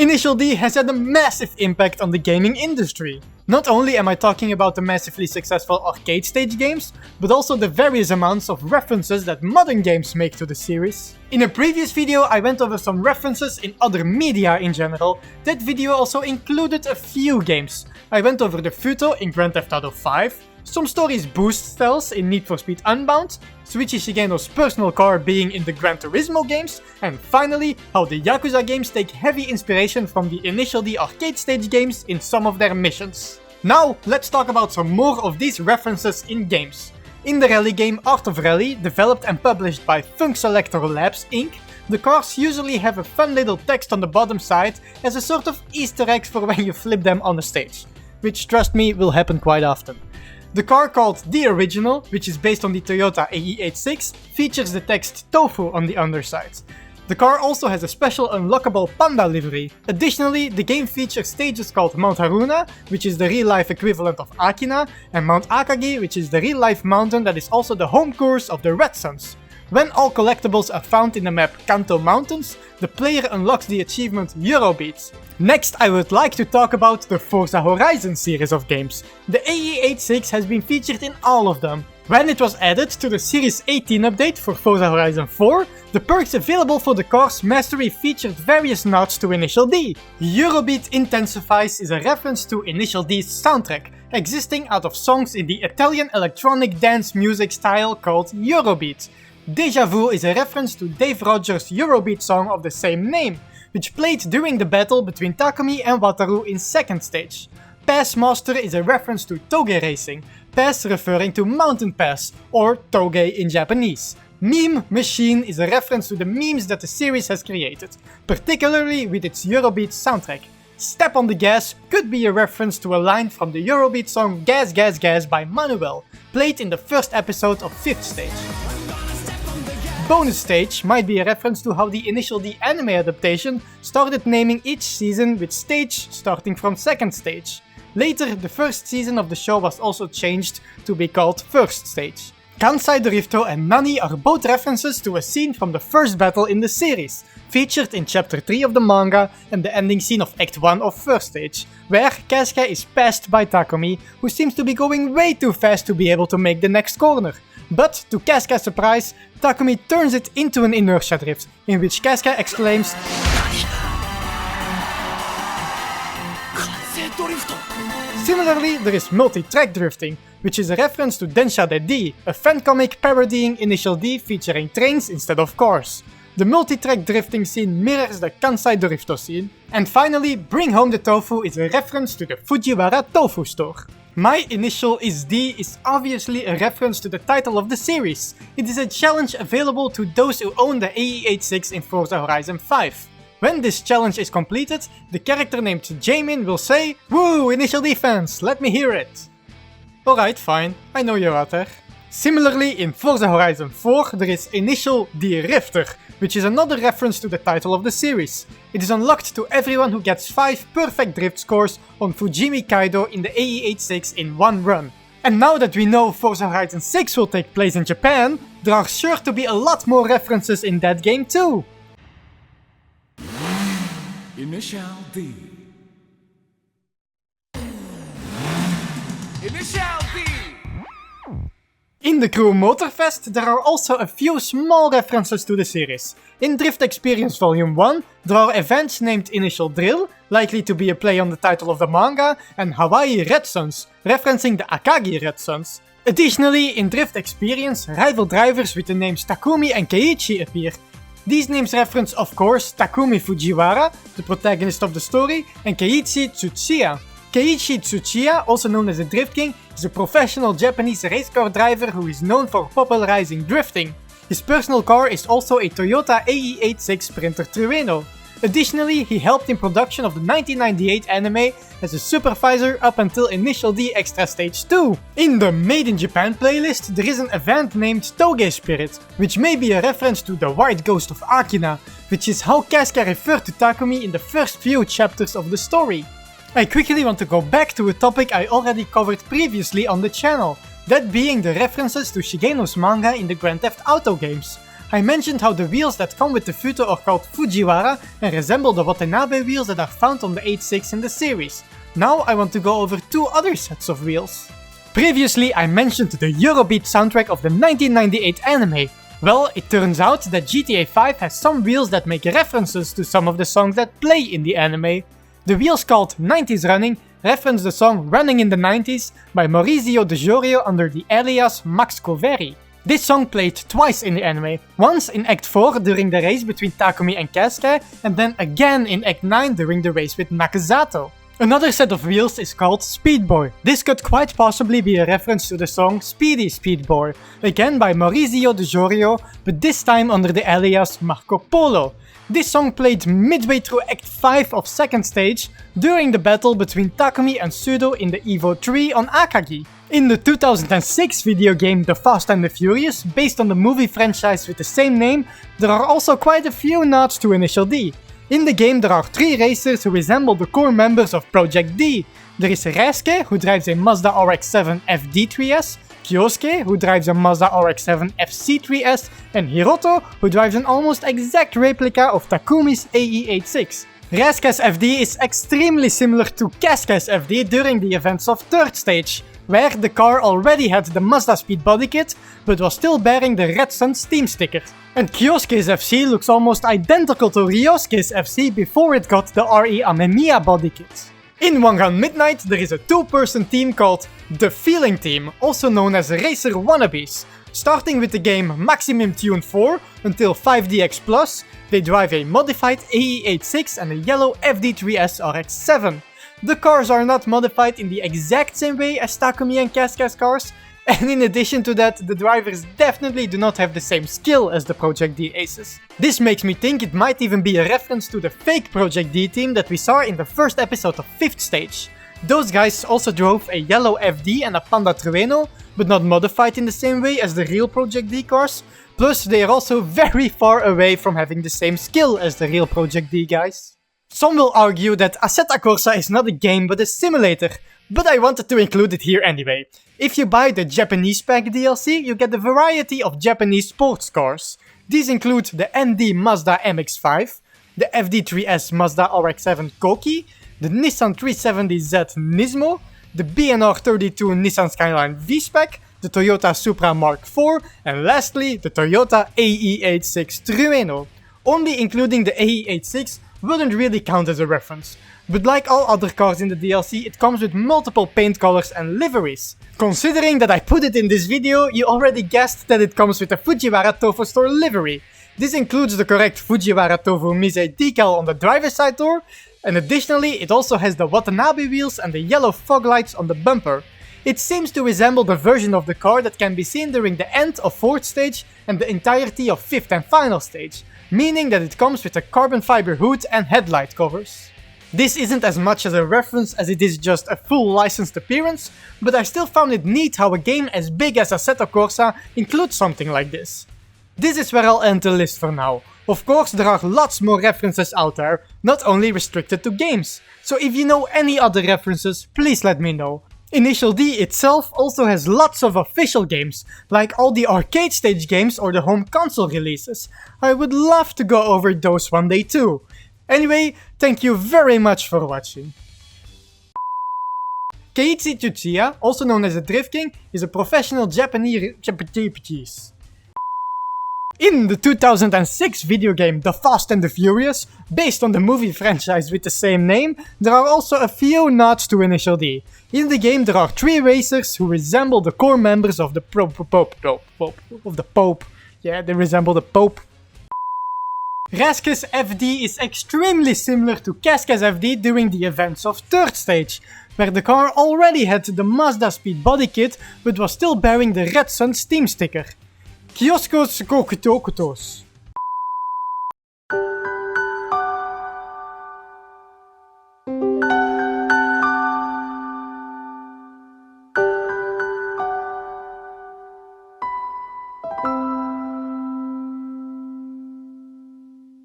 Initial D has had a massive impact on the gaming industry. Not only am I talking about the massively successful arcade stage games, but also the various amounts of references that modern games make to the series. In a previous video I went over some references in other media in general. That video also included a few games. I went over the Futo in Grand Theft Auto 5, some stories boost styles in Need for Speed Unbound, Shuichi Shigeno's personal car being in the Gran Turismo games, and finally how the Yakuza games take heavy inspiration from the Initial D arcade stage games in some of their missions. Now let's talk about some more of these references in games. In the rally game Art of Rally, developed and published by Funk Selector Labs Inc., the cars usually have a fun little text on the bottom side as a sort of Easter egg for when you flip them on a stage, which trust me will happen quite often. The car called The Original, which is based on the Toyota AE86, features the text Tofu on the underside. The car also has a special unlockable panda livery. Additionally, the game features stages called Mount Haruna, which is the real-life equivalent of Akina, and Mount Akagi, which is the real-life mountain that is also the home course of the Red Suns. When all collectibles are found in the map Kanto Mountains, the player unlocks the achievement Eurobeat. Next, I would like to talk about the Forza Horizon series of games. The AE86 has been featured in all of them. When it was added to the Series 18 update for Forza Horizon 4, the perks available for the car's mastery featured various nods to Initial D. Eurobeat Intensifies is a reference to Initial D's soundtrack, existing out of songs in the Italian electronic dance music style called Eurobeat. Deja Vu is a reference to Dave Rogers' Eurobeat song of the same name, which played during the battle between Takumi and Wataru in second stage. Pass Master is a reference to Toge racing, pass referring to mountain pass, or Toge in Japanese. Meme Machine is a reference to the memes that the series has created, particularly with its Eurobeat soundtrack. Step on the Gas could be a reference to a line from the Eurobeat song Gas Gas Gas by Manuel, played in the first episode of 5th stage. Bonus Stage might be a reference to how the Initial D anime adaptation started naming each season with stage starting from 2nd stage. Later, the first season of the show was also changed to be called First Stage. Kansai Drifto and Nani are both references to a scene from the first battle in the series, featured in chapter 3 of the manga and the ending scene of Act 1 of First Stage, where Kasuga is passed by Takumi, who seems to be going way too fast to be able to make the next corner. But, to Kasuga's surprise, Takumi turns it into an inertia drift, in which Kasuga exclaims Similarly, there is multi-track drifting, which is a reference to Densha de D, a fancomic parodying Initial D featuring trains instead of cars. The multi-track drifting scene mirrors the Kansai Drifto scene. And finally, Bring Home the Tofu is a reference to the Fujiwara Tofu store. My Initial is D is obviously a reference to the title of the series. It is a challenge available to those who own the AE86 in Forza Horizon 5. When this challenge is completed, the character named Jamin will say, "Woo, Initial D fans, let me hear it." Alright, fine, I know you're out there. Similarly, in Forza Horizon 4 there is Initial D Rifter, which is another reference to the title of the series. It is unlocked to everyone who gets 5 perfect drift scores on Fujimi Kaido in the AE86 in one run. And now that we know Forza Horizon 6 will take place in Japan, there are sure to be a lot more references in that game too. Initial D. Initial D. In the Crew Motorfest there are also a few small references to the series. In Drift Experience Volume 1 there are events named Initial Drill, likely to be a play on the title of the manga, and Hawaii Red Suns, referencing the Akagi Red Suns. Additionally, in Drift Experience, rival drivers with the names Takumi and Keiichi appear. These names reference, of course, Takumi Fujiwara, the protagonist of the story, and Keiichi Tsuchiya. Keiichi Tsuchiya, also known as the Drift King, is a professional Japanese race car driver who is known for popularizing drifting. His personal car is also a Toyota AE86 Sprinter Trueno. Additionally, he helped in production of the 1998 anime as a supervisor up until Initial D Extra Stage 2. In the Made in Japan playlist there is an event named Toge Spirit, which may be a reference to the White Ghost of Akina, which is how Kasuga referred to Takumi in the first few chapters of the story. I quickly want to go back to a topic I already covered previously on the channel, that being the references to Shigeno's manga in the Grand Theft Auto games. I mentioned how the wheels that come with the Futo are called Fujiwara and resemble the Watanabe wheels that are found on the 8.6 in the series. Now I want to go over 2 other sets of wheels. Previously I mentioned the Eurobeat soundtrack of the 1998 anime. Well, it turns out that GTA 5 has some wheels that make references to some of the songs that play in the anime. The wheels called 90s Running reference the song Running in the 90s by Maurizio De Jorio under the alias Max Coveri. This song played twice in the anime, once in Act 4 during the race between Takumi and Keisuke, and then again in Act 9 during the race with Nakazato. Another set of wheels is called Speed Boy. This could quite possibly be a reference to the song Speedy Speed Boy, again by Maurizio De Jorio, but this time under the alias Marco Polo. This song played midway through Act 5 of second stage, during the battle between Takumi and Sudo in the Evo 3 on Akagi. In the 2006 video game The Fast and the Furious, based on the movie franchise with the same name, there are also quite a few nods to Initial D. In the game there are 3 racers who resemble the core members of Project D. There is Reisuke, who drives a Mazda RX-7 FD3S, Kyosuke, who drives a Mazda RX-7 FC3S, and Hiroto, who drives an almost exact replica of Takumi's AE86. Reisuke's FD is extremely similar to Keisuke's FD during the events of third stage, where the car already had the Mazda Speed body kit, but was still bearing the Red Sun Steam sticker. And Kyosuke's FC looks almost identical to Ryosuke's FC before it got the RE Amemiya body kit. In Wangan Midnight there is a 2-person team called The Feeling Team, also known as Racer Wannabes. Starting with the game Maximum Tune 4 until 5DX Plus, they drive a modified AE86 and a yellow FD3S RX-7. The cars are not modified in the exact same way as Takumi and Keisuke's cars, and in addition to that, the drivers definitely do not have the same skill as the Project D aces. This makes me think it might even be a reference to the fake Project D team that we saw in the first episode of 5th stage. Those guys also drove a yellow FD and a Panda Trueno, but not modified in the same way as the real Project D cars, plus they are also very far away from having the same skill as the real Project D guys. Some will argue that Assetto Corsa is not a game but a simulator, but I wanted to include it here anyway. If you buy the Japanese pack DLC, you get a variety of Japanese sports cars. These include the ND Mazda MX-5, the FD3S Mazda RX-7 Koki, the Nissan 370Z Nismo, the BNR32 Nissan Skyline V-Spec, the Toyota Supra Mark IV, and lastly the Toyota AE86 Trueno. Only including the AE86 wouldn't really count as a reference, but like all other cars in the DLC, it comes with multiple paint colors and liveries. Considering that I put it in this video, you already guessed that it comes with a Fujiwara Tofu Store livery. This includes the correct Fujiwara Tofu Mise decal on the driver's side door, and additionally it also has the Watanabe wheels and the yellow fog lights on the bumper. It seems to resemble the version of the car that can be seen during the end of 4th stage and the entirety of 5th and final stage, meaning that it comes with a carbon fiber hood and headlight covers. This isn't as much as a reference as it is just a full licensed appearance, but I still found it neat how a game as big as Assetto Corsa includes something like this. This is where I'll end the list for now. Of course there are lots more references out there, not only restricted to games, so if you know any other references, please let me know. Initial D itself also has lots of official games, like all the arcade stage games or the home console releases. I would love to go over those one day too. Anyway, thank you very much for watching. Keiichi Tsuchiya, also known as the Drift King, is a professional Japanese. In the 2006 video game The Fast and the Furious, based on the movie franchise with the same name, there are also a few nods to Initial D. In the game there are 3 racers who resemble the core members of the Pope. Yeah, they resemble the Pope. Reisuke's FD is extremely similar to Keisuke's FD during the events of 3rd stage, where the car already had the Mazda Speed body kit but was still bearing the Red Sun Steam sticker. Kyosuke's Kokutokutos.